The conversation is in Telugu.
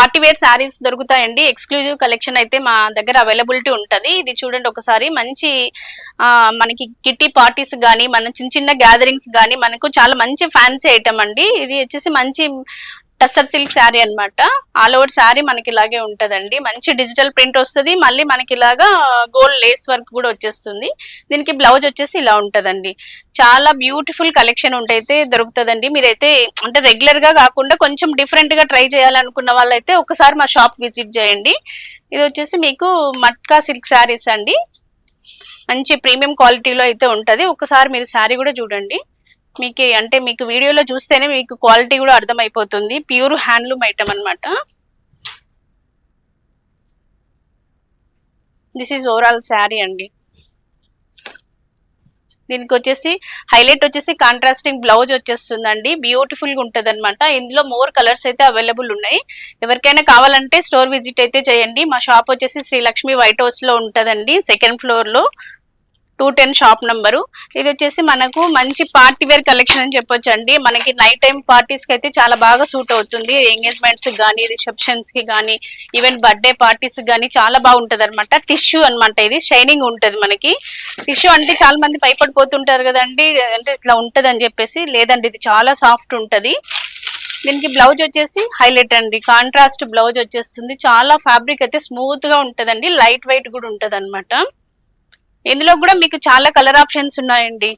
పార్టీ వేర్ శారీస్ దొరుకుతాయండి. ఎక్స్క్లూజివ్ కలెక్షన్ అయితే మా దగ్గర అవైలబిలిటీ ఉంటది. ఇది చూడండి ఒకసారి మంచి మనకి కిట్టి పార్టీస్ గానీ, మన చిన్న చిన్న గ్యాదరింగ్స్ గానీ మనకు చాలా మంచి ఫ్యాన్సీ ఐటమ్ అండి. ఇది వచ్చేసి మంచి టస్సర్ సిల్క్ శారీ అన్నమాట. ఆల్ ఓవర్ శారీ మనకి ఇలాగే ఉంటదండి. మంచి డిజిటల్ ప్రింట్ వస్తది. మళ్ళీ మనకి ఇలాగా గోల్డ్ లేస్ వర్క్ కూడా వచ్చేస్తుంది. దీనికి బ్లౌజ్ వచ్చేసి ఇలా ఉంటదండి. చాలా బ్యూటిఫుల్ కలెక్షన్ ఉంటైతే దొరుకుతదండి. మీరైతే అంటే రెగ్యులర్ గా కాకుండా కొంచెం డిఫరెంట్ గా ట్రై చేయాలనుకున్న వాళ్ళైతే ఒకసారి మా షాప్ విజిట్ చేయండి. ఇది వచ్చేసి మీకు మట్కా సిల్క్ శారీస్ అండి. మంచి ప్రీమియం క్వాలిటీలో అయితే ఉంటది. ఒకసారి మీరు శారీ కూడా చూడండి. మీకు వీడియోలో చూస్తేనే మీకు క్వాలిటీ కూడా అర్థమైపోతుంది. ప్యూర్ హ్యాండ్లూమ్ ఐటమ్ అన్నమాట. దిస్ ఈజ్ ఓవరాల్ శారీ అండి. దీనికి వచ్చేసి హైలైట్ వచ్చేసి కాంట్రాస్టింగ్ బ్లౌజ్ వచ్చేస్తుందండి. బ్యూటిఫుల్ గా ఉంటది అనమాట. ఇందులో మోర్ కలర్స్ అయితే అవైలబుల్ ఉన్నాయి. ఎవరికైనా కావాలంటే స్టోర్ విజిట్ అయితే చేయండి. మా షాప్ వచ్చేసి శ్రీ లక్ష్మి వైట్ హౌస్ లో ఉంటదండి, సెకండ్ ఫ్లోర్ లో, 210 షాప్ నంబరు. ఇది వచ్చేసి మనకు మంచి పార్టీ వేర్ కలెక్షన్ అని చెప్పొచ్చు అండి. మనకి నైట్ టైం పార్టీస్ కి అయితే చాలా బాగా సూట్ అవుతుంది. ఎంగేజ్మెంట్స్ కానీ, రిసెప్షన్స్ కి కానీ, ఈవెన్ బర్త్డే పార్టీస్ కానీ చాలా బాగుంటది అనమాట. టిష్యూ అనమాట, ఇది షైనింగ్ ఉంటది మనకి. టిష్యూ అంటే చాలా మంది భయపడిపోతుంటారు కదండి, అంటే ఇట్లా ఉంటది అని చెప్పేసి. లేదండి, ఇది చాలా సాఫ్ట్ ఉంటది. దీనికి బ్లౌజ్ వచ్చేసి హైలైట్ అండి, కాంట్రాస్ట్ బ్లౌజ్ వచ్చేస్తుంది. చాలా ఫ్యాబ్రిక్ అయితే స్మూత్ గా ఉంటదండి, లైట్ వెయిట్ కూడా ఉంటది అనమాట. ఇందులో కూడా మీకు చాలా కలర్ ఆప్షన్స్ ఉన్నాయండి.